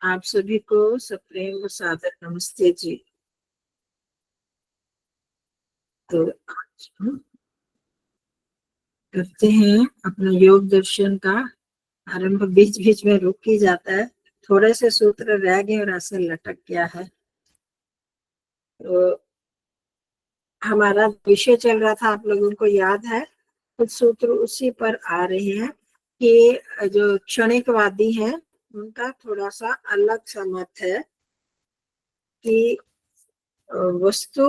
आप सभी को सप्रेम और सादर नमस्ते जी। तो आज हम करते हैं अपना योग दर्शन का आरंभ। बीच बीच में रुक ही जाता है, थोड़े से सूत्र रह गए और ऐसे लटक गया है। तो हमारा विषय चल रहा था, आप लोगों को याद है, कुछ सूत्र उसी पर आ रहे हैं कि जो क्षणिकवादी हैं उनका थोड़ा सा अलग सा मत है कि वस्तु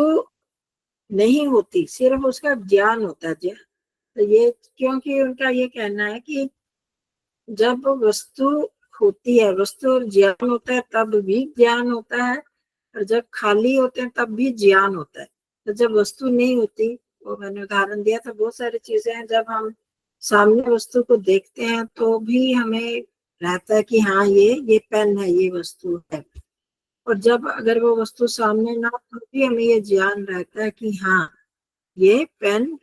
नहीं होती, सिर्फ उसका ज्ञान होता है। तो ये क्योंकि उनका ये कहना है कि जब वस्तु होती है, वस्तु और ज्ञान होता है, तब भी ज्ञान होता है, और जब खाली होते हैं तब भी ज्ञान होता है। तो जब वस्तु नहीं होती, वो मैंने उदाहरण दिया था, बहुत सारी चीजें हैं, जब हम सामने वस्तु को देखते हैं तो भी हमें रहता है कि हाँ ये पेन है, ये वस्तु है। और जब अगर वो वस्तु सामने ना हो तो भी हमें ये ज्ञान रहता है कि हाँ ये पेन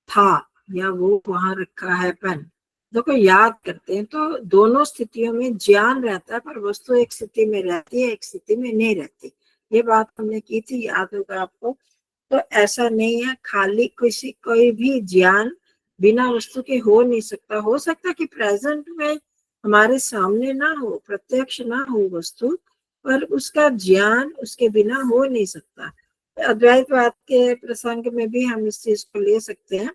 था, या वो वहां रखा है पेन। देखो, याद करते हैं तो दोनों स्थितियों में ज्ञान रहता है, पर वस्तु एक स्थिति में रहती है, एक स्थिति में नहीं रहती। ये बात हमने की थी, याद होगा आपको। तो ऐसा नहीं है, खाली कोई भी ज्ञान बिना वस्तु के हो नहीं सकता। हो सकता कि प्रेजेंट में हमारे सामने ना हो, प्रत्यक्ष ना हो वस्तु, पर उसका ज्ञान उसके बिना हो नहीं सकता। अद्वैतवाद के प्रसंग में भी हम इस चीज को ले सकते हैं।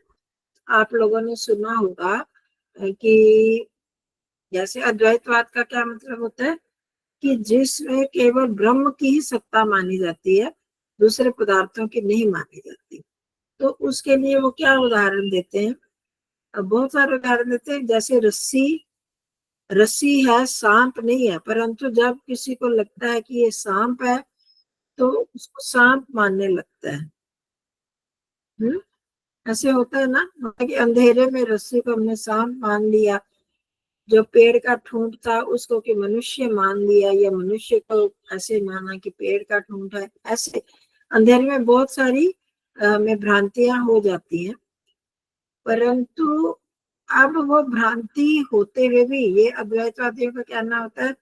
आप लोगों ने सुना होगा कि जैसे अद्वैतवाद का क्या मतलब होता है कि जिसमें केवल ब्रह्म की ही सत्ता मानी जाती है, दूसरे पदार्थों की नहीं मानी जाती। तो उसके लिए वो क्या उदाहरण देते हैं, बहुत सारे उदाहरण देते हैं। जैसे रस्सी रस्सी है, सांप नहीं है, परंतु जब किसी को लगता है कि ये सांप है तो उसको सांप मानने लगता है। ऐसे होता है ना, मतलब कि अंधेरे में रस्सी को हमने सांप मान लिया, जो पेड़ का ठूंठ था उसको कि मनुष्य मान लिया, या मनुष्य को ऐसे माना कि पेड़ का ठूंठ है। ऐसे अंधेरे में बहुत सारी में भ्रांतियां हो जाती हैं। परंतु अब वो भ्रांति होते हुए भी ये अद्वैतवादियों का कहना होता है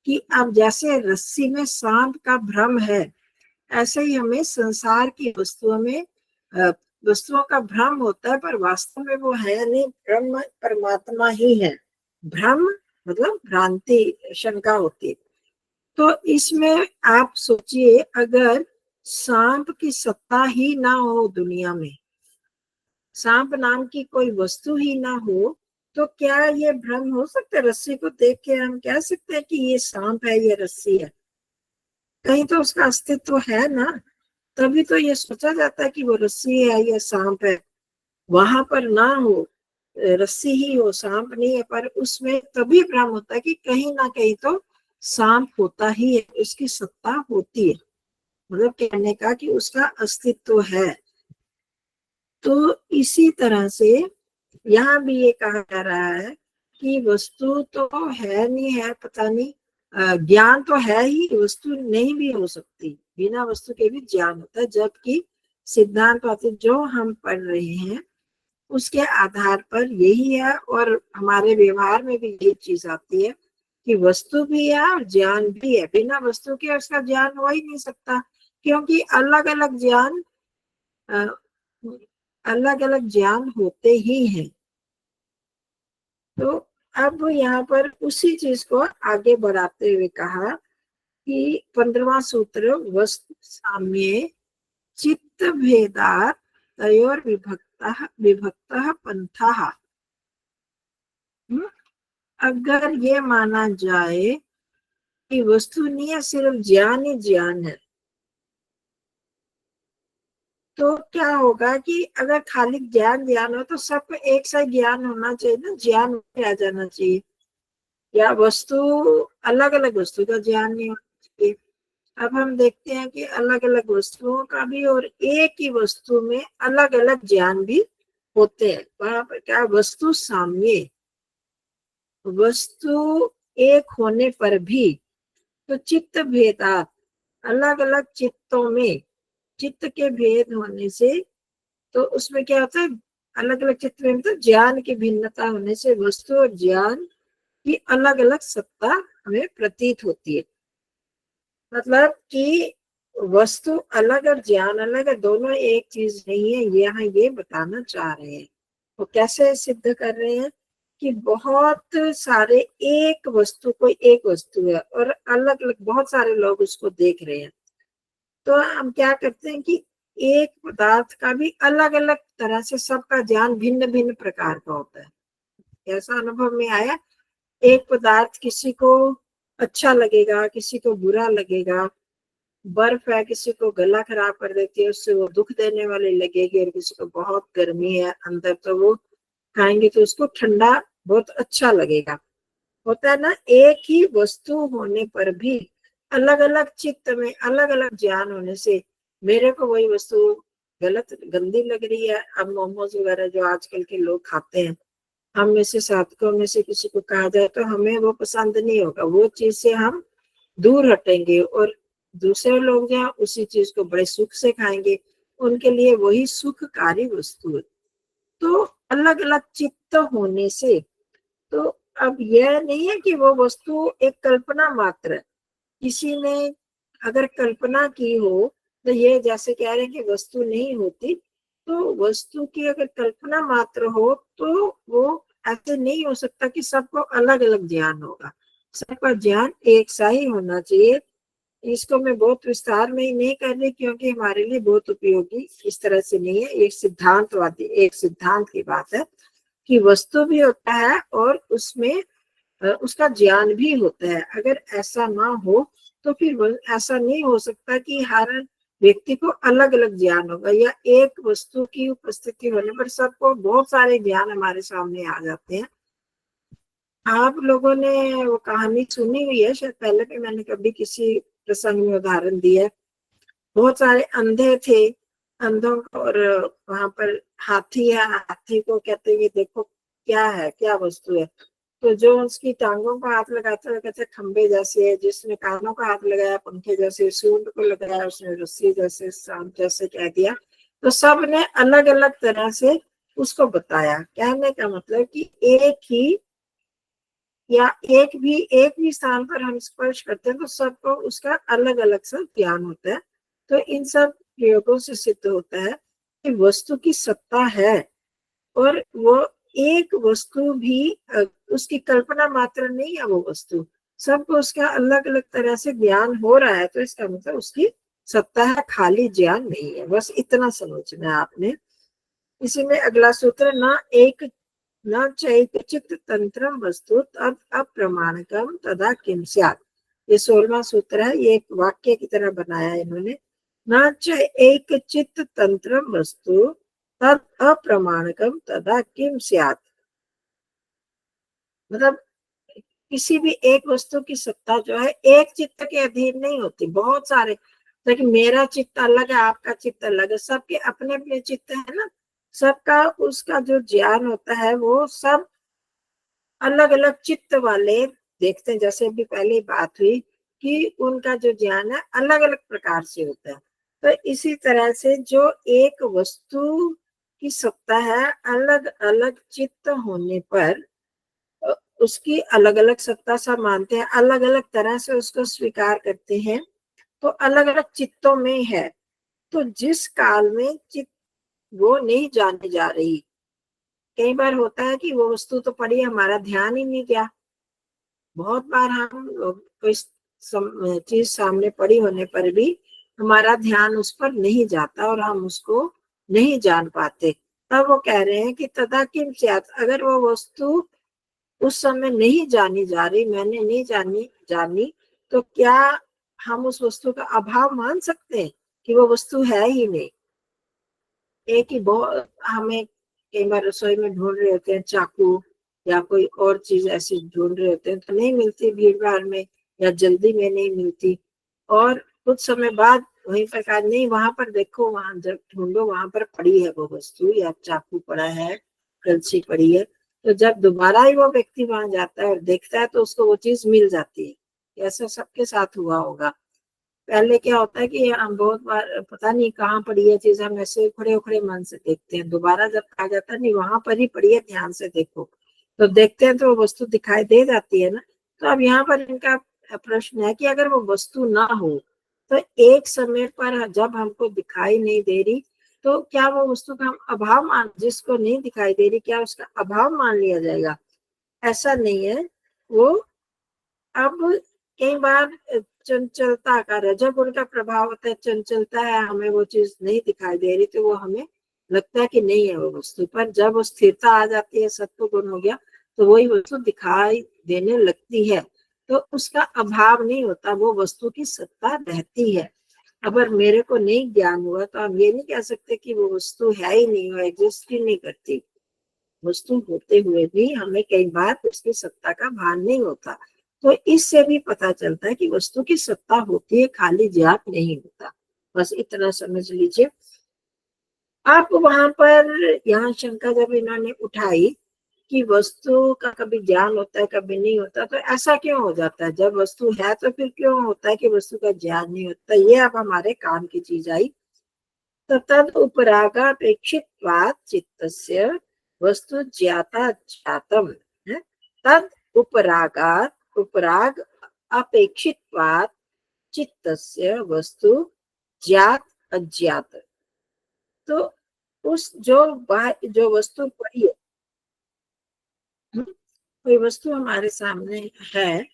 कि अब जैसे रस्सी में सांप का भ्रम है, ऐसे ही हमें संसार की वस्तुओं में वस्तुओं का भ्रम होता है, पर वास्तव में वो है नहीं, ब्रह्म परमात्मा ही है। भ्रम मतलब भ्रांति, शंका होती है। तो इसमें आप सोचिए, अगर सांप की सत्ता ही ना हो दुनिया में, सांप नाम की कोई वस्तु ही ना हो, तो क्या ये भ्रम हो सकता है? रस्सी को देख के हम कह सकते हैं कि ये सांप है, ये रस्सी है? कहीं तो उसका अस्तित्व है ना, तभी तो ये सोचा जाता है कि वो रस्सी है या सांप है। वहां पर ना हो, रस्सी ही हो, सांप नहीं है, पर उसमें तभी भ्रम होता है कि कहीं ना कहीं तो सांप होता ही है, उसकी सत्ता होती है, मतलब कहने का कि उसका अस्तित्व है। तो इसी तरह से यहाँ भी ये कहा जा रहा है कि वस्तु तो है नहीं है, पता नहीं, ज्ञान तो है ही, वस्तु नहीं भी हो सकती, बिना वस्तु के भी ज्ञान होता है। जबकि सिद्धांत वादी जो हम पढ़ रहे हैं उसके आधार पर यही है, और हमारे व्यवहार में भी यही चीज आती है कि वस्तु भी है और ज्ञान भी है। बिना वस्तु के उसका ज्ञान हो ही नहीं सकता, क्योंकि अलग अलग ज्ञान अलग अलग ज्ञान होते ही हैं। तो अब यहाँ पर उसी चीज को आगे बढ़ाते हुए कहा कि 15वां सूत्र, वस्तु साम्ये चित्त भेदात् तयोर विभक्तः पंथः। अगर ये माना जाए कि वस्तु नहीं है, सिर्फ ज्ञान ही ज्ञान है, तो क्या होगा कि अगर खाली ज्ञान ज्ञान हो तो सबको एक सा ज्ञान होना चाहिए ना, ज्ञान आ जाना चाहिए। या वस्तु, अलग अलग वस्तु का ज्ञान नहीं होना चाहिए। अब हम देखते हैं कि अलग अलग वस्तुओं का भी और एक ही वस्तु में अलग अलग ज्ञान भी होते हैं। वहां पर क्या, वस्तु साम्य, वस्तु एक होने पर भी, तो चित्त भेदात, अलग अलग चित्तों में, चित्त के भेद होने से, तो उसमें क्या होता है, अलग अलग चित्त में मतलब ज्ञान की भिन्नता होने से वस्तु और ज्ञान की अलग अलग सत्ता हमें प्रतीत होती है। मतलब कि वस्तु अलग और ज्ञान अलग है, दोनों एक चीज नहीं है, यहाँ ये बताना चाह रहे हैं। वो कैसे सिद्ध कर रहे हैं कि बहुत सारे एक वस्तु, कोई एक वस्तु है और अलग अलग बहुत सारे लोग उसको देख रहे हैं, तो हम क्या करते हैं कि एक पदार्थ का भी अलग अलग तरह से सबका ज्ञान भिन्न भिन्न प्रकार का होता है। ऐसा अनुभव में आया, एक पदार्थ किसी को अच्छा लगेगा, किसी को बुरा लगेगा। बर्फ है, किसी को गला खराब कर देती है, उससे वो दुख देने वाली लगेगी, और किसी को बहुत गर्मी है अंदर तो वो खाएंगे तो उसको ठंडा बहुत अच्छा लगेगा। होता है ना, एक ही वस्तु होने पर भी अलग अलग चित्त में अलग अलग ज्ञान होने से मेरे को वही वस्तु गलत गंदी लग रही है। अब मोमोज वगैरह जो आजकल के लोग खाते हैं, हम में से साधकों में से किसी को कहा जाए तो हमें वो पसंद नहीं होगा, वो चीज से हम दूर हटेंगे, और दूसरे लोग जो उसी चीज को बड़े सुख से खाएंगे, उनके लिए वही सुखकारी वस्तु है। तो अलग अलग चित्त होने से, तो अब यह नहीं है कि वो वस्तु एक कल्पना मात्र है। किसी ने अगर कल्पना की हो तो ये जैसे कह रहे हैं कि वस्तु नहीं होती, तो वस्तु की अगर कल्पना मात्र हो तो वो ऐसे नहीं हो सकता कि सबको अलग अलग ज्ञान होगा। सबका ज्ञान एक सा ही होना चाहिए। इसको मैं बहुत विस्तार में ही नहीं कर रही, क्योंकि हमारे लिए बहुत उपयोगी इस तरह से नहीं है। एक सिद्धांतवादी, एक सिद्धांत की बात है कि वस्तु भी होता है और उसमें उसका ज्ञान भी होता है। अगर ऐसा ना हो तो फिर ऐसा नहीं हो सकता कि हर व्यक्ति को अलग अलग ज्ञान होगा, या एक वस्तु की उपस्थिति होने पर सबको बहुत सारे ज्ञान हमारे सामने आ जाते हैं। आप लोगों ने वो कहानी सुनी हुई है शायद, पहले भी मैंने कभी किसी प्रसंग में उदाहरण दिया है। बहुत सारे अंधे थे, अंधों और वहां पर हाथी है, हाथी को कहते हैं देखो क्या है, क्या वस्तु है। तो जो उसकी टांगों को हाथ लगाता है कहते खंबे जैसे है, जिसने कानों का हाथ लगाया पंखे जैसे, सूंड को लगाया उसने रस्सी जैसे, सांप जैसे कह दिया। तो सब ने अलग अलग तरह से उसको बताया। कहने का मतलब कि एक ही या एक भी स्थान पर हम स्पर्श करते हैं तो सबको उसका अलग अलग सा ज्ञान होता है। तो इन सब प्रयोगों से सिद्ध होता है कि वस्तु की सत्ता है, और वो एक वस्तु भी उसकी कल्पना मात्र नहीं है। वो वस्तु सबको उसका अलग अलग तरह से ज्ञान हो रहा है, तो इसका मतलब उसकी सत्ता है, खाली ज्ञान नहीं है। बस इतना समझना है आपने। इसी में अगला सूत्र, न चैकचित तंत्रम वस्तु तद अप्रमाणकम तदा किम स्यात्। ये 16वां सूत्र है, ये एक वाक्य की तरह बनाया है इन्होंने। न चैकचित तंत्रम वस्तु तद अप्रमाणकम तदा किम स्यात्। मतलब किसी भी एक वस्तु की सत्ता जो है एक चित्त के अधीन नहीं होती, बहुत सारे। लेकिन मेरा चित्त अलग है, आपका चित्त अलग है, सबके अपने अपने चित्त है ना। सबका उसका जो ज्ञान होता है वो सब अलग अलग चित्त वाले देखते हैं। जैसे अभी पहले बात हुई कि उनका जो ज्ञान है अलग अलग प्रकार से होता है। तो इसी तरह से जो एक वस्तु की सत्ता है, अलग अलग चित्त होने पर उसकी अलग अलग सत्ता सब मानते हैं, अलग अलग तरह से उसको स्वीकार करते हैं, तो अलग अलग चित्तों में है। तो जिस काल में चित्त वो नहीं जानी जा रही, कई बार होता है कि वो वस्तु तो पड़ी, हमारा ध्यान ही नहीं गया। बहुत बार हम कोई चीज सामने पड़ी होने पर भी हमारा ध्यान उस पर नहीं जाता और हम उसको नहीं जान पाते। तब वो कह रहे हैं कि तदा किम स्यात्, अगर वो वस्तु उस समय नहीं जानी जा रही, मैंने नहीं जानी, तो क्या हम उस वस्तु का अभाव मान सकते हैं कि वो वस्तु है ही नहीं। एक ही बहुत हमें कई बार रसोई में ढूंढ रहे होते हैं चाकू या कोई और चीज ऐसी ढूंढ रहे होते हैं, तो नहीं मिलती भीड़ भाड़ में या जल्दी में नहीं मिलती, और कुछ समय बाद वहीं पर कहा नहीं वहां पर देखो, वहां जब ढूंढो वहां पर पड़ी है वो वस्तु, या चाकू पड़ा है, कलछी पड़ी है। तो जब दोबारा ही वो व्यक्ति वहां जाता है और देखता है तो उसको वो चीज मिल जाती है। ऐसा सबके साथ हुआ होगा। पहले क्या होता है कि हम बहुत बार पता नहीं कहाँ पड़ी है चीज, हम ऐसे उखड़े उखड़े मन से देखते हैं, दोबारा जब कहा जाता है नहीं वहां पर ही पड़ी है ध्यान से देखो, तो देखते हैं तो वो वस्तु दिखाई दे जाती है ना। तो अब यहाँ पर इनका प्रश्न है कि अगर वो वस्तु ना हो तो एक समय पर जब हमको दिखाई नहीं दे रही तो क्या वो वस्तु का हम अभाव मान, जिसको नहीं दिखाई दे रही क्या उसका अभाव मान लिया जाएगा? ऐसा नहीं है। वो अब कई बार चंचलता का, जब उनका प्रभाव होता है, चंचलता है, हमें वो चीज नहीं दिखाई दे रही तो वो हमें लगता है कि नहीं है वो वस्तु, पर जब वो स्थिरता आ जाती है, सत्व गुण हो गया, तो वही वस्तु दिखाई देने लगती है, तो उसका अभाव नहीं होता, वो वस्तु की सत्ता रहती है। अगर मेरे को नहीं ज्ञान हुआ तो हम ये नहीं कह सकते कि वो वस्तु है ही नहीं, वो एग्जिस्ट ही नहीं करती। वस्तु होते हुए भी हमें कई बार उसकी सत्ता का भान नहीं होता। तो इससे भी पता चलता है कि वस्तु की सत्ता होती है, खाली ज्ञात नहीं होता। बस इतना समझ लीजिए। आप वहां पर यहाँ शंका जब इन्होंने उठाई कि वस्तु का कभी ज्ञान होता है कभी नहीं होता, तो ऐसा क्यों हो जाता है? जब वस्तु है तो फिर क्यों होता है कि वस्तु का ज्ञान नहीं होता? ये अब हमारे काम की चीज आई। तो तद उपरागापेक्षित्वात् चित्तस्य वस्तु ज्ञाता ज्ञातम है। तद उपरागात् उपराग अपेक्षित्वात् चित्तस्य वस्तु ज्ञात अज्ञात। तो उस जो वस्तु पड़ी है, कोई वस्तु हमारे सामने है,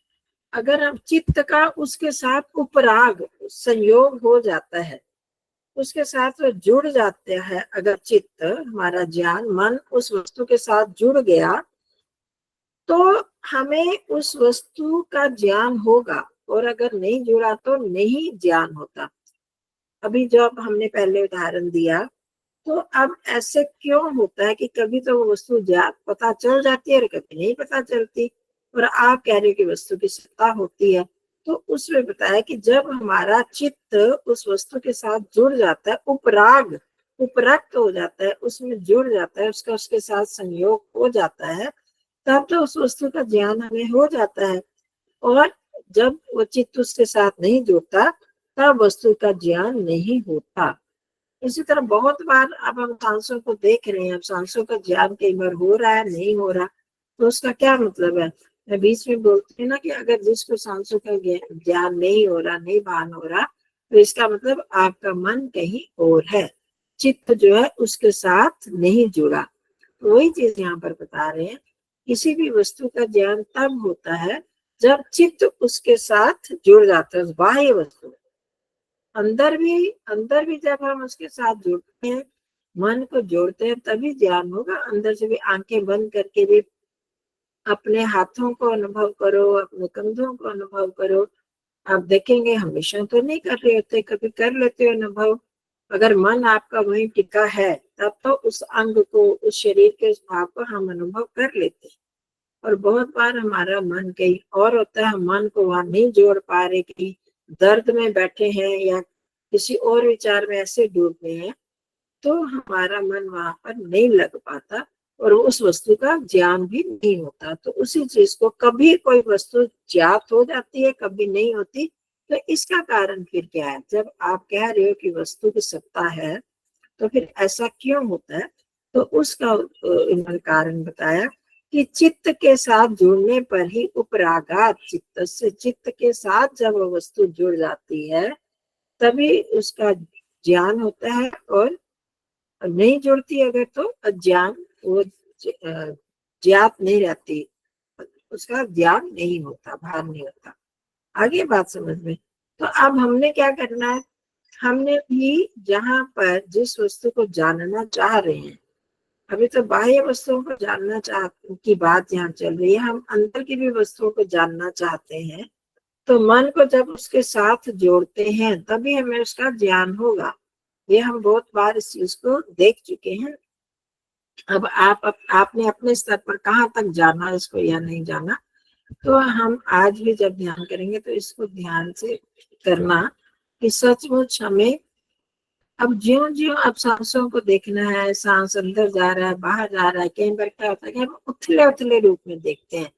अगर हम चित्त का उसके साथ उपराग संयोग हो जाता है, उसके साथ वो जुड़ जाते हैं, अगर चित्त हमारा ज्ञान मन उस वस्तु के साथ जुड़ गया तो हमें उस वस्तु का ज्ञान होगा, और अगर नहीं जुड़ा तो नहीं ज्ञान होता। अभी जो अब हमने पहले उदाहरण दिया, तो अब ऐसे क्यों होता है कि कभी तो वो वस्तु पता चल जाती है और कभी नहीं पता चलती, और आप कह रहे हो कि वस्तु की सत्ता होती है। तो उसमें बताया कि जब हमारा चित्त उस वस्तु के साथ जुड़ जाता है, उपरक्त हो जाता है, उसमें जुड़ जाता है, उसका उसके साथ संयोग हो जाता है, तब तो उस वस्तु का ज्ञान हमें हो जाता है। और जब वो चित्त उसके साथ नहीं जुड़ता तब वस्तु का ज्ञान नहीं होता। इसी तरह बहुत बार अब हम सांसों को देख रहे हैं, अब सांसों का ज्ञान कई बार हो रहा है नहीं हो रहा, तो उसका क्या मतलब है? मैं बीच में बोलती हूँ ना कि अगर जिसको सांसों का ज्ञान नहीं हो रहा, नहीं भान हो रहा, तो इसका मतलब आपका मन कहीं और है, चित्त जो है उसके साथ नहीं जुड़ा। तो वही चीज यहाँ पर बता रहे हैं, किसी भी वस्तु का ज्ञान तब होता है जब चित्त उसके साथ जुड़ जाता है, बाह्य वस्तु। अंदर भी जब हम उसके साथ जुड़ते हैं, मन को जोड़ते हैं, तभी ज्ञान होगा। अंदर से भी आंखें बंद करके भी अपने हाथों को अनुभव करो, अपने कंधों को अनुभव करो, आप देखेंगे हमेशा तो नहीं कर रहे होते, कभी कर लेते हो अनुभव। अगर मन आपका वहीं टिका है तब तो उस अंग को, उस शरीर के उस भाव को हम अनुभव कर लेते हैं। और बहुत बार हमारा मन कहीं और होता है, हम मन को वहां नहीं जोड़ पा रहे, कहीं दर्द में बैठे हैं या किसी और विचार में ऐसे डूब गए हैं, तो हमारा मन वहां पर नहीं लग पाता और उस वस्तु का ज्ञान भी नहीं होता। तो उसी चीज को कभी कोई वस्तु ज्ञात हो जाती है, कभी नहीं होती। तो इसका कारण फिर क्या है? जब आप कह रहे हो कि वस्तु की सत्ता है, तो फिर ऐसा क्यों होता है? तो उसका इन्होंने कारण बताया कि चित्त के साथ जुड़ने पर ही उपरागात चित्त से, चित्त के साथ जब वो वस्तु जुड़ जाती है तभी उसका ज्ञान होता है, और नहीं जुड़ती अगर तो अज्ञान, वो ज्ञात नहीं रहती, उसका ज्ञान नहीं होता, भान नहीं होता। आगे बात समझ में। तो अब हमने क्या करना है? हमने भी जहां पर जिस वस्तु को जानना चाह रहे हैं, अभी तो बाह्य वस्तुओं को जानना चाह की बात यहाँ चल रही है, हम अंदर की भी वस्तुओं को जानना चाहते हैं, तो मन को जब उसके साथ जोड़ते हैं तभी हमें उसका ज्ञान होगा। ये हम बहुत बार इस चीज को देख चुके हैं। अब आपने अपने स्तर पर कहाँ तक जाना इसको या नहीं जाना, तो हम आज भी जब ध्यान करेंगे तो इसको ध्यान से करना कि सचमुच हमें अब ज्यों ज्यों अब सांसों को देखना है, सांस अंदर जा रहा है बाहर जा रहा है, कई बार क्या होता है कि हम उथले उथले रूप में देखते हैं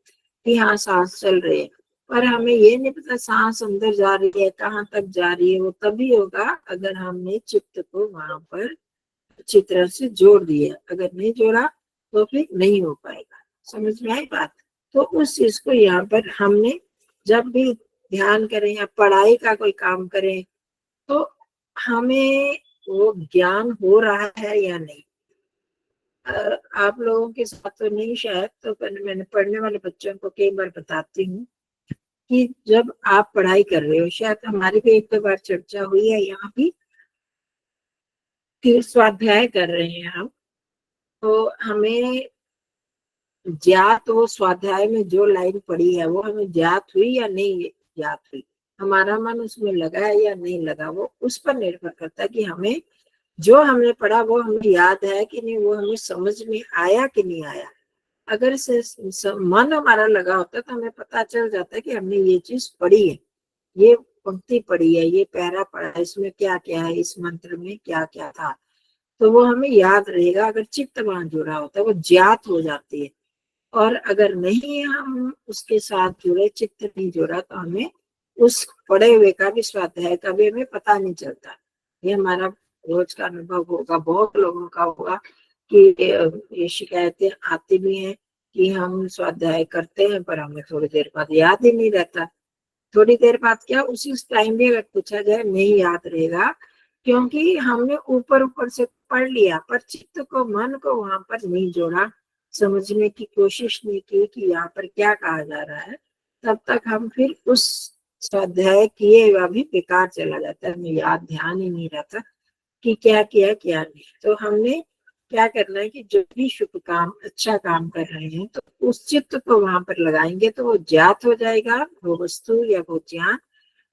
कि हाँ सांस चल रही है, पर हमें ये नहीं पता सांस अंदर जा रही है कहाँ तक जा रही है। वो तभी होगा अगर हमने चित्त को वहां पर अच्छी तरह से जोड़ दिया, अगर नहीं जोड़ा तो फिर नहीं हो पाएगा। समझ में आई बात? तो उस चीज को यहाँ पर हमने जब भी ध्यान करें या पढ़ाई का कोई काम करें तो हमें वो ज्ञान हो रहा है या नहीं। आप लोगों के साथ तो नहीं शायद, तो मैंने पढ़ने वाले बच्चों को कई बार बताती हूँ कि जब आप पढ़ाई कर रहे हो, शायद हमारी भी एक दो बार चर्चा हुई है यहाँ भी, कि स्वाध्याय कर रहे हैं हम, तो हमें ज्ञात हो स्वाध्याय में जो लाइन पड़ी है वो हमें ज्ञात हुई या नहीं ज्ञात हुई, हमारा मन उसमें लगा है या नहीं लगा, वो उस पर निर्भर करता है कि हमें जो हमने पढ़ा वो हमें याद है कि नहीं, वो हमें समझ में आया कि नहीं आया। अगर से मन हमारा लगा होता है तो हमें पता चल जाता है कि हमने ये चीज पढ़ी है, ये पंक्ति पढ़ी है, ये पैरा पढ़ा है, इसमें क्या क्या है, इस मंत्र में क्या क्या था, तो वो हमें याद रहेगा। अगर चित्त वहां जुड़ा होता है वो ज्ञात हो जाती है। और अगर नहीं हम उसके साथ जुड़े, चित्त नहीं जुड़ा, तो हमें उस पढ़े हुए का भी स्वाध्याय का भी हमें पता नहीं चलता। ये हमारा रोज का अनुभव होगा, बहुत लोगों का होगा कि ये शिकायतें आती भी हैं कि हम स्वाध्याय करते हैं पर हमें थोड़ी देर बाद याद ही नहीं रहता। थोड़ी देर बाद क्या, उसी टाइम भी अगर पूछा जाए नहीं याद रहेगा, क्योंकि हमने ऊपर ऊपर से पढ़ लिया पर चित्त को, मन को वहां पर नहीं जोड़ा, समझने की कोशिश नहीं की कि यहाँ पर क्या कहा जा रहा है। तब तक हम फिर उस स्वाध्याय किए हुआ भी बेकार चला जाता है, हमें याद ध्यान ही नहीं रहता कि क्या किया क्या नहीं। तो हमने क्या करना है कि जो भी शुभ काम, अच्छा काम कर रहे हैं तो उस चित्त को वहां पर लगाएंगे तो वो ज्ञात हो जाएगा, वो वस्तु या वो ज्ञान।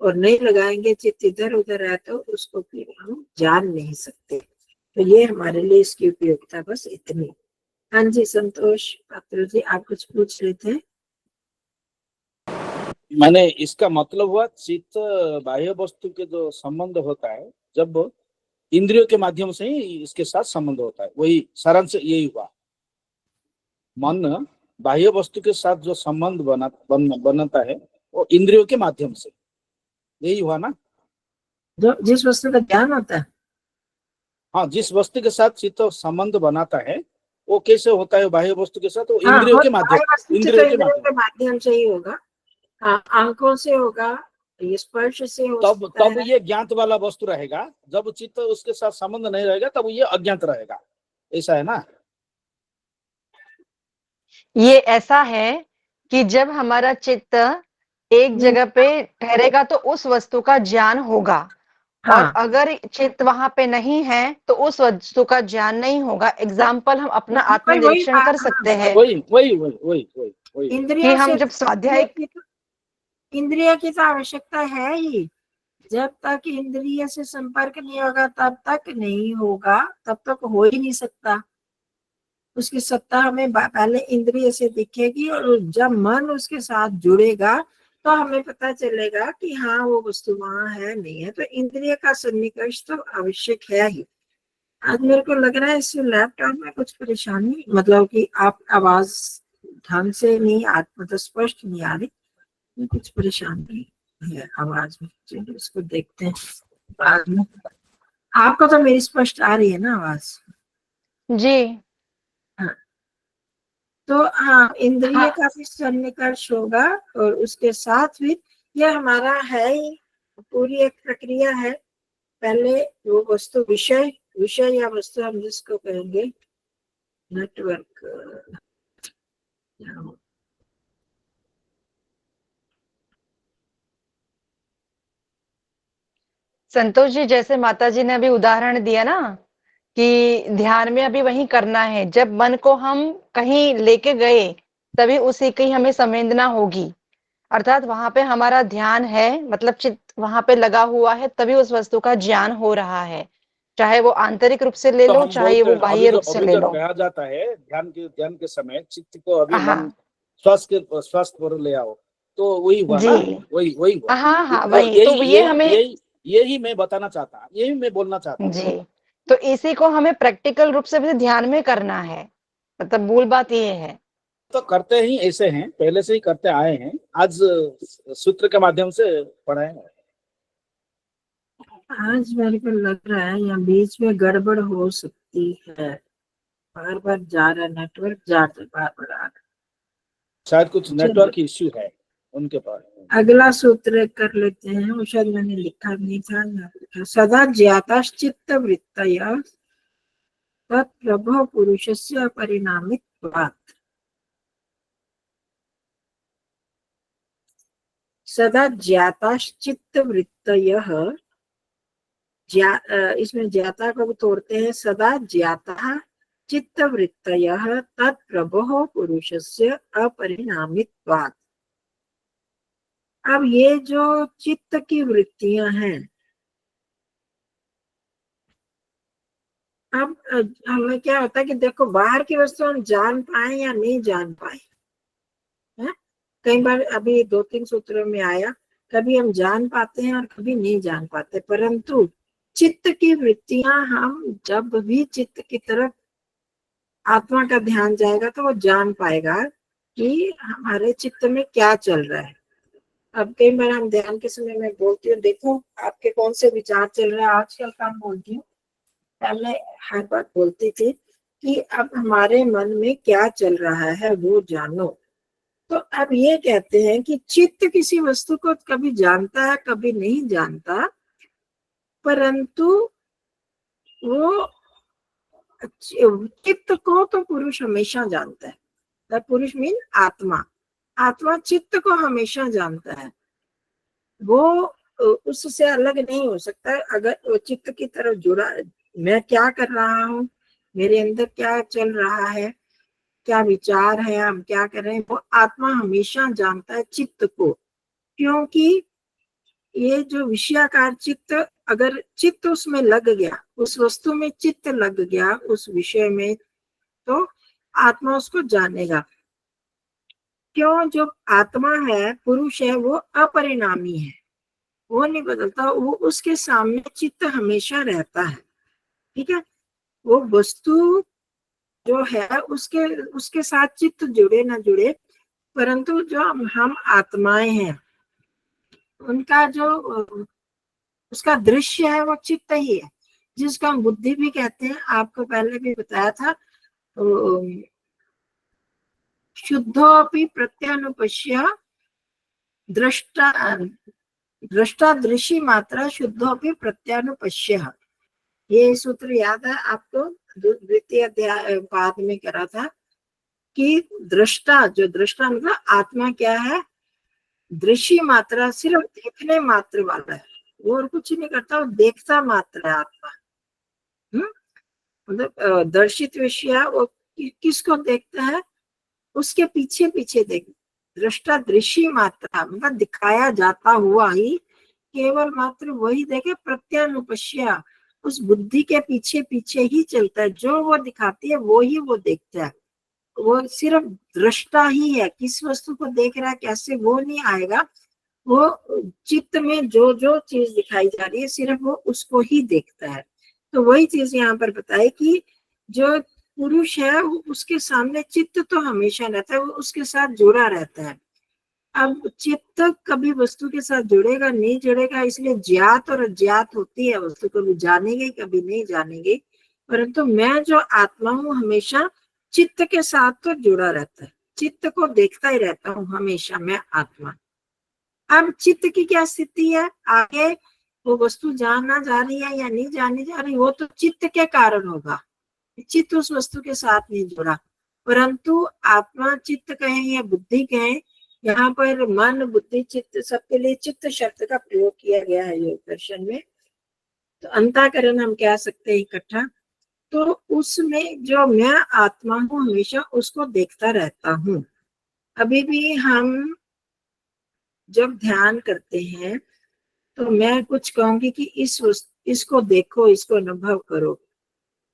और नहीं लगाएंगे, चित्त इधर उधर है, तो उसको फिर हम जान नहीं सकते। तो ये हमारे लिए इसकी उपयोगिता बस इतनी। हाँ जी संतोष पात्र जी, आप कुछ पूछ रहे थे। मैंने इसका मतलब हुआ चित्त बाह्य वस्तु के जो संबंध होता है, जब इंद्रियों के माध्यम से ही इसके साथ संबंध होता है, वही सारांश यही हुआ। मन बाह्य वस्तु के साथ जो संबंध बनता है वो इंद्रियों के माध्यम से, यही हुआ ना। जो जिस वस्तु का ज्ञान होता है, हाँ, जिस वस्तु के साथ चित्त संबंध बनाता है वो कैसे होता है बाह्य वस्तु के साथ, वो हाँ, इंद्रियों और के माध्यम, बाह्य वस्तु से तो इंद्रियों के माध्यम से ही होगा। हाँ, आंखों से होगा, ये स्पर्श से हो तब सकता तब है। ये ज्ञात वाला वस्तु रहेगा, जब चित्त उसके साथ संबंध नहीं रहेगा तब ये अज्ञात रहेगा, ऐसा है ना। ये ऐसा है कि जब हमारा चित्त एक जगह पे ठहरेगा तो उस वस्तु का ज्ञान होगा, और हाँ, अगर चित्त वहां पे नहीं है तो उस वस्तु का ज्ञान नहीं होगा। एग्जाम्पल हम अपना वही आत्मनिरीक्षण कर हाँ, सकते हैं वही वही वही वही वही वही कि इंद्रियों से, हम जब स्वाध्याय, इंद्रिय की तो आवश्यकता है ही। जब तक इंद्रिय से संपर्क नहीं होगा तब तक नहीं होगा, तब तक हो ही नहीं सकता। उसकी सत्ता हमें पहले इंद्रिय से दिखेगी, और जब मन उसके साथ जुड़ेगा तो हमें पता चलेगा कि हाँ वो वस्तु वहां है नहीं है। तो इंद्रिय का सन्निकर्ष तो आवश्यक है ही। आज मेरे को लग रहा है इस लैपटॉप में कुछ परेशानी, मतलब कि आप आवाज ढंग से नहीं मतलब स्पष्ट नहीं आ रही, कुछ परेशानी है आवाज में। चलिए उसको देखते हैं बाद में। आपको तो मेरी स्पष्ट आ रही है ना आवाज। जी हाँ, तो हाँ इंद्रिय हाँ, का भी सन्निकर्ष होगा, और उसके साथ भी यह हमारा है ही, पूरी एक प्रक्रिया है। पहले वो वस्तु, विषय, विषय या वस्तु हम जिसको कहेंगे, नेटवर्क, संतोष जी, जैसे माता जी ने अभी उदाहरण दिया ना कि ध्यान में अभी वही करना है, जब मन को हम कहीं लेके गए तभी उसी की हमें संवेदना होगी, अर्थात वहां पे हमारा ध्यान है, मतलब चित्त वहां पे लगा हुआ है, तभी उस वस्तु का ज्ञान हो रहा है, चाहे वो आंतरिक रूप से ले तो लो, हम चाहे बोलते वो हैं, बाह्य रूप से अभी ले जो लो। कहा जाता है ध्यान के समय चित्त को अभी मन हाँ स्वास्थ्य पर ले आओ, तो वही हुआ जी, ना, वही हुआ। हाँ हाँ, तो वही यही तो ये यही हमें, यही यही मैं बताना चाहता, यही मैं बोलना चाहता हूँ। जी, तो इसी को हमें प्रैक्टिकल रूप से भी ध्यान में करना है, मतलब मूल बात ये है। तो करते ही ऐसे हैं, पहले से ही करते आए हैं, आज सूत्र के माध्यम से पढ़े हैं। आज मेरे को लग रहा है या बीच में गड़बड़ हो सकती है, बार बार जा रहा है नेटवर्क, जा रहा बार बार आ रहा है। शायद कुछ नेटवर्क इश्यू है उनके पास। अगला सूत्र कर लेते हैं, वो शायद मैंने लिखा नहीं था। सदा ज्ञाताश्चित्त वृत्तय तत्प्रभो पुरुषस्य परिणामित्वात्। सदा ज्ञाताश्चित्त वृत्तयः, इसमें ज्ञाता को तोड़ते हैं, सदा ज्ञाता चित्त वृत्तयः तत्प्रभो पुरुषस्य अपरिणामित्वात्। अब ये जो चित्त की वृत्तियां हैं, अब हमें क्या होता है कि देखो बाहर की वस्तु हम जान पाए या नहीं जान पाए, है? कई बार अभी 2-3 सूत्रों में आया, कभी हम जान पाते हैं और कभी नहीं जान पाते, परंतु चित्त की वृत्तियां हम जब भी चित्त की तरफ आत्मा का ध्यान जाएगा तो वो जान पाएगा कि हमारे चित्त में क्या चल रहा है। अब कई बार हम ध्यान के समय में बोलती हूँ, देखो आपके कौन से विचार चल रहे हैं, आजकल कम बोलती हूँ, पहले हर बात बोलती थी कि अब हमारे मन में क्या चल रहा है वो जानो। तो अब ये कहते हैं कि चित्त किसी वस्तु को कभी जानता है कभी नहीं जानता, परंतु वो चित्त को तो पुरुष हमेशा जानता है। पुरुष मीन आत्मा, आत्मा चित्त को हमेशा जानता है, वो उससे अलग नहीं हो सकता। अगर वो चित्त की तरफ जुड़ा, मैं क्या कर रहा हूँ, मेरे अंदर क्या चल रहा है, क्या विचार है, हम क्या कर रहे हैं, वो आत्मा हमेशा जानता है चित्त को। क्योंकि ये जो विषयाकार चित्त, अगर चित्त उसमें लग गया, उस वस्तु में चित्त लग गया उस विषय में, तो आत्मा उसको जानेगा। क्यों? जो आत्मा है, पुरुष है, वो अपरिणामी है, वो नहीं बदलता, वो उसके सामने चित्त हमेशा रहता है। ठीक है, वो वस्तु जो है उसके साथ चित्त जुड़े ना जुड़े, परंतु जो हम आत्माएं हैं उनका जो उसका दृश्य है वो चित्त ही है, जिसको हम बुद्धि भी कहते हैं। आपको पहले भी बताया था, शुद्धोपि प्रत्यानुपश्य दृष्टा दृश्य मात्रा शुद्धोपि प्रत्यानुपश्य। ये सूत्र याद है आपको? द्वितीय अध्याय पाद में करा था कि दृष्टा, जो दृष्टा मतलब आत्मा क्या है, दृश्य मात्रा, सिर्फ देखने मात्र वाला है, वो और कुछ नहीं करता, वो देखता मात्र है आत्मा। मतलब दर्शित विषय वो किसको देखता है, उसके पीछे पीछे देख, दृष्टा दृश्य मात्रा मतलब दिखाया जाता हुआ ही केवल मात्र वही देखे, प्रत्यानुपश्य उस बुद्धि के पीछे पीछे ही चलता है, जो वो दिखाती है वो ही वो देखता है। वो सिर्फ दृष्टा ही है, किस वस्तु को देख रहा है कैसे वो नहीं आएगा, वो चित्त में जो जो चीज दिखाई जा रही है सिर्फ वो उसको ही देखता है। तो वही चीज यहाँ पर बताई कि जो पुरुष है उसके सामने चित्त तो हमेशा रहता है, वो उसके साथ जुड़ा रहता है। अब चित्त कभी वस्तु के साथ जुड़ेगा नहीं जुड़ेगा, इसलिए ज्ञात और अज्ञात होती है वस्तु, कभी जानेंगे कभी नहीं जानेंगे, परंतु मैं जो आत्मा हूँ हमेशा चित्त के साथ तो जुड़ा रहता है, चित्त को देखता ही रहता हूँ हमेशा मैं आत्मा। अब चित्त की क्या स्थिति है, आगे वो वस्तु जाना जा रही है या नहीं जानी जा रही, वो तो चित्त के कारण होगा, चित्त उस वस्तु के साथ नहीं जुड़ा। परंतु आत्मा चित्त कहें या बुद्धि कहें, यहाँ पर मन बुद्धि चित्त सबके लिए चित्त शब्द का प्रयोग किया गया है योग दर्शन में। तो अंतःकरण हम कह सकते हैं इकट्ठा। तो उसमें जो मैं आत्मा हूँ हमेशा उसको देखता रहता हूँ। अभी भी हम जब ध्यान करते हैं तो मैं कुछ कहूंगी कि इसको देखो, इसको अनुभव करो,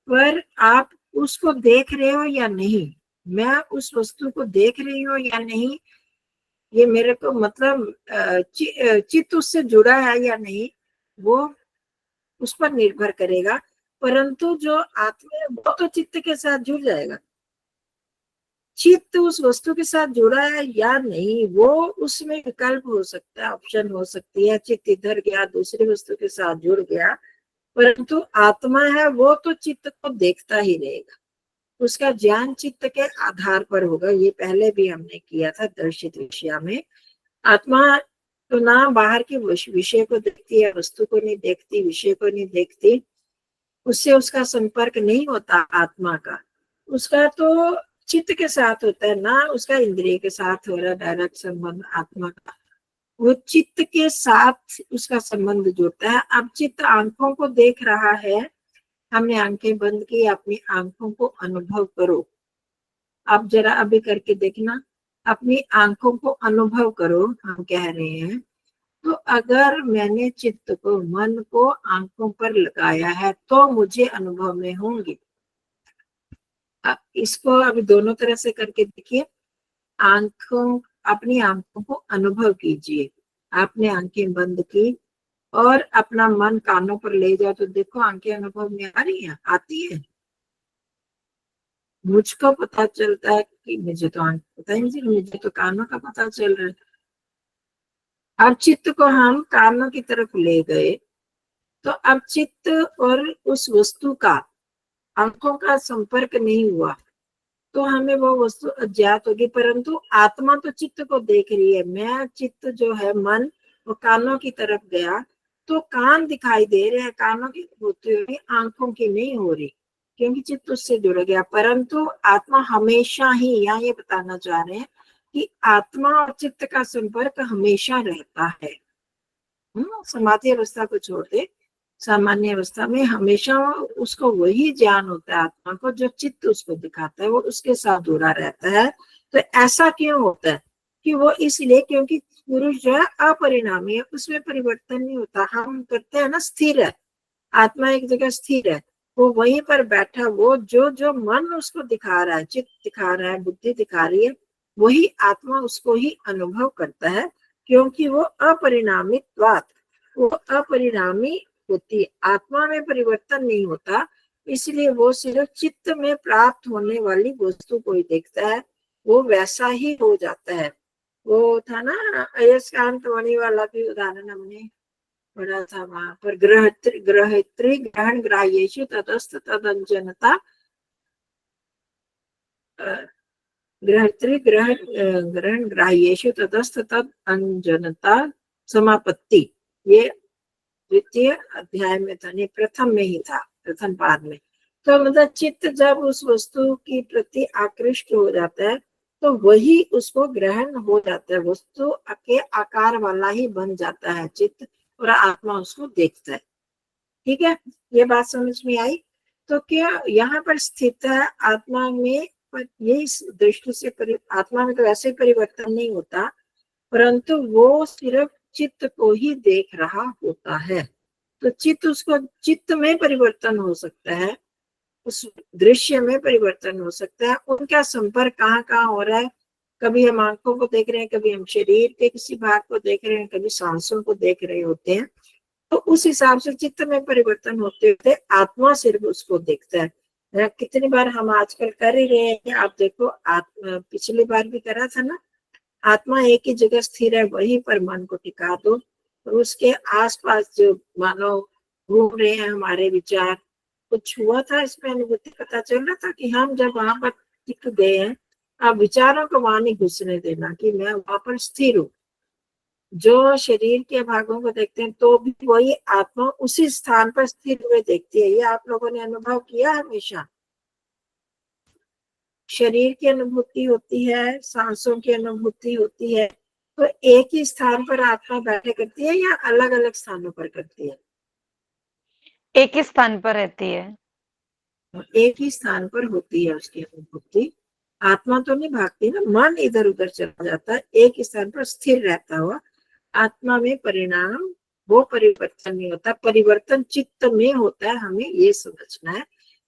पर आप उसको देख रहे हो या नहीं, मैं उस वस्तु को देख रही हूँ या नहीं, ये मेरे को मतलब चित्त उससे जुड़ा है या नहीं, वो उस पर निर्भर करेगा। परंतु जो आत्मा है वो तो चित्त के साथ जुड़ जाएगा, चित्त उस वस्तु के साथ जुड़ा है या नहीं वो उसमें विकल्प हो सकता है, ऑप्शन हो सकती है, चित्त इधर गया दूसरी वस्तु के साथ जुड़ गया, परंतु आत्मा है वो तो चित्त को देखता ही रहेगा। उसका ज्ञान चित्त के आधार पर होगा। ये पहले भी हमने किया था दर्शित विषय में। आत्मा तो ना बाहर के विषय को देखती है, वस्तु को नहीं देखती, विषय को नहीं देखती, उससे उसका संपर्क नहीं होता आत्मा का। उसका तो चित्त के साथ होता है ना, उसका इंद्रिय के साथ हो रहा डायरेक्ट संबंध आत्मा का। वो चित्त के साथ उसका संबंध जुड़ता है। अब चित्त आंखों को देख रहा है, हमने आंखें बंद की, अपनी आंखों को अनुभव करो। आप जरा अभी करके देखना, अपनी आंखों को अनुभव करो। हम कह रहे हैं तो अगर मैंने चित्त को, मन को आंखों पर लगाया है तो मुझे अनुभव में होंगे। इसको अभी दोनों तरह से करके देखिए। आंखों, अपनी आंखों को अनुभव कीजिए। आपने आंखें बंद की और अपना मन कानों पर ले जाओ तो देखो आंखें अनुभव में आ रही हैं, आती है। मुझको पता चलता है कि मुझे तो आंख पता ही नहीं, मुझे तो कानों का पता चल रहा है। अब चित्त को हम कानों की तरफ ले गए तो अब चित्त और उस वस्तु का आंखों का संपर्क नहीं हुआ तो हमें वो वस्तु अज्ञात होगी। परंतु आत्मा तो चित्त को देख रही है। मैं चित्त जो है, मन वो कानों की तरफ गया तो कान दिखाई दे रहे हैं, कानों की होती हुई आंखों की नहीं हो रही, क्योंकि चित्त उससे जुड़ गया। परंतु आत्मा हमेशा ही, यहाँ ये बताना चाह रहे हैं कि आत्मा और चित्त का संपर्क हमेशा रहता है। समाधि अवस्था को छोड़ दे, सामान्य अवस्था में हमेशा उसको वही ज्ञान होता है आत्मा को जो चित्त उसको दिखाता है, वो उसके साथ जुड़ा रहता है। तो ऐसा क्यों होता है कि वो इसलिए क्योंकि पुरुष जो है अपरिणामी है, उसमें परिवर्तन नहीं होता। हम करते हैं ना स्थिर है, आत्मा एक जगह स्थिर है, वो वहीं पर बैठा, वो जो जो मन उसको दिखा रहा है, चित्त दिखा रहा है, बुद्धि दिखा रही है, वही आत्मा उसको ही अनुभव करता है, क्योंकि वो अपरिणामित, वो अपरिणामी होती है। आत्मा में परिवर्तन नहीं होता, इसलिए वो सिर्फ चित्त में प्राप्त होने वाली वस्तु को ही देखता है, वो वैसा ही हो जाता है। वो था ना अयस्कांत वाणी वाला भी उदाहरण हमने पढ़ा था वहां पर, ग्रहत्री ग्रहण ग्राह्येषु ततस्त तदंजनता, ग्रहत्री ग्रहण ग्राह्येषु ततस्त तद अंजनता समापत्ति। ये द्वितीय अध्याय में था, नहीं प्रथम में ही था, प्रथम पाद में। तो मतलब चित्त जब उस वस्तु की प्रति आकृष्ट हो जाता है तो वही उसको ग्रहण हो जाता है, वस्तु के आकार वाला ही बन जाता है चित्त, और आत्मा उसको देखता है। ठीक है, ये बात समझ में आई। तो क्या यहाँ पर स्थित है आत्मा में, पर ये इस दृष्टि से आत्मा में तो ऐसे परिवर्तन नहीं होता, परंतु वो सिर्फ चित्त को ही देख रहा होता है। तो चित्त, उसको चित्त में परिवर्तन हो सकता है, उस दृश्य में परिवर्तन हो सकता है। उनका संपर्क कहाँ कहाँ हो रहा है, कभी हम आंखों को देख रहे हैं, कभी हम शरीर के किसी भाग को देख रहे हैं, कभी सांसों को देख रहे होते हैं। तो उस हिसाब से चित्त में परिवर्तन होते होते आत्मा सिर्फ उसको देखता है। कितनी बार हम आजकल कर ही रहे हैं, आप देखो, आत्मा पिछली बार भी करा था ना, आत्मा एक ही जगह स्थिर है, वहीं पर मन को टिका दो, तो उसके आसपास जो मानो घूम रहे हैं हमारे विचार, कुछ हुआ था इसमें अनुभूति, पता चल रहा था कि हम जब वहां पर टिक गए हैं, अब विचारों को वहां नहीं घुसने देना, कि मैं वहां पर स्थिर हूँ। जो शरीर के भागों को देखते हैं तो भी वही आत्मा उसी स्थान पर स्थिर हुए देखती है। ये आप लोगों ने अनुभव किया हमेशा। शरीर की अनुभूति होती है, सांसों की अनुभूति होती है, तो एक ही स्थान पर आत्मा बैठे करती है या अलग अलग स्थानों पर करती है? एक ही स्थान पर रहती है। एक ही स्थान पर होती है उसकी अनुभूति। आत्मा तो नहीं भागती ना, मन इधर उधर चला जाता है, एक स्थान पर स्थिर रहता हुआ। आत्मा में परिणाम, वो परिवर्तन नहीं होता, परिवर्तन चित्त में होता है, हमें ये समझना है।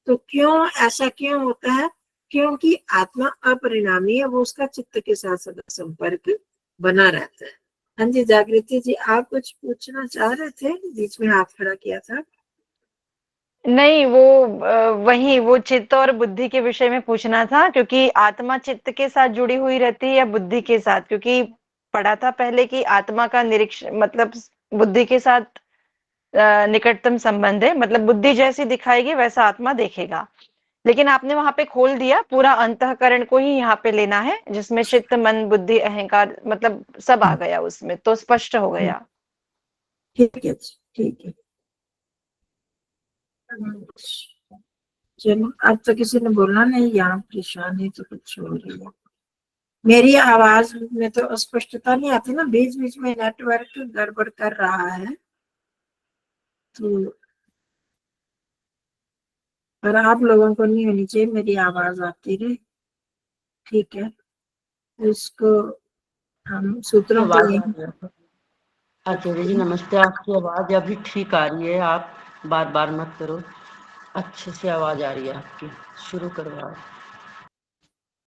तो क्यों ऐसा क्यों होता है? क्योंकि आत्मा अपरिणामी है, वो उसका चित्त के साथ सदा संपर्क बना रहता है। हाँ जी जागृति जी, आप कुछ पूछना चाह रहे थे, बीच में हाथ खड़ा किया था। नहीं, वो वही वो चित्त और बुद्धि के विषय में पूछना था, क्योंकि आत्मा चित्त के साथ जुड़ी हुई रहती है या बुद्धि के साथ, क्योंकि पढ़ा था पहले कि आत्मा का निरीक्षण मतलब बुद्धि के साथ निकटतम संबंध है, मतलब बुद्धि जैसी दिखाएगी वैसा आत्मा देखेगा। लेकिन आपने वहां पे खोल दिया, पूरा अंतःकरण को ही यहाँ पे लेना है, जिसमें चित्त, मन, बुद्धि, अहंकार, मतलब सब आ गया उसमें, तो स्पष्ट हो गया। ठीक है, ठीक है। चलो, अब तो किसी ने बोलना नहीं, यहाँ परेशानी तो कुछ हो रही है। मेरी आवाज में तो स्पष्टता नहीं आती ना, बीच बीच में नेटवर्क गड़बड़ कर रहा है, तो पर आप लोगों को नहीं होनी चाहिए मेरी आवाज आती रहे, ठीक है। इसको हम सूत्रों को आवाज आ रही है आचार्य जी, नमस्ते। आपकी आवाज अभी ठीक आ रही है, आप बार बार मत करो, अच्छे से आवाज आ रही है आपकी, शुरू करो आप।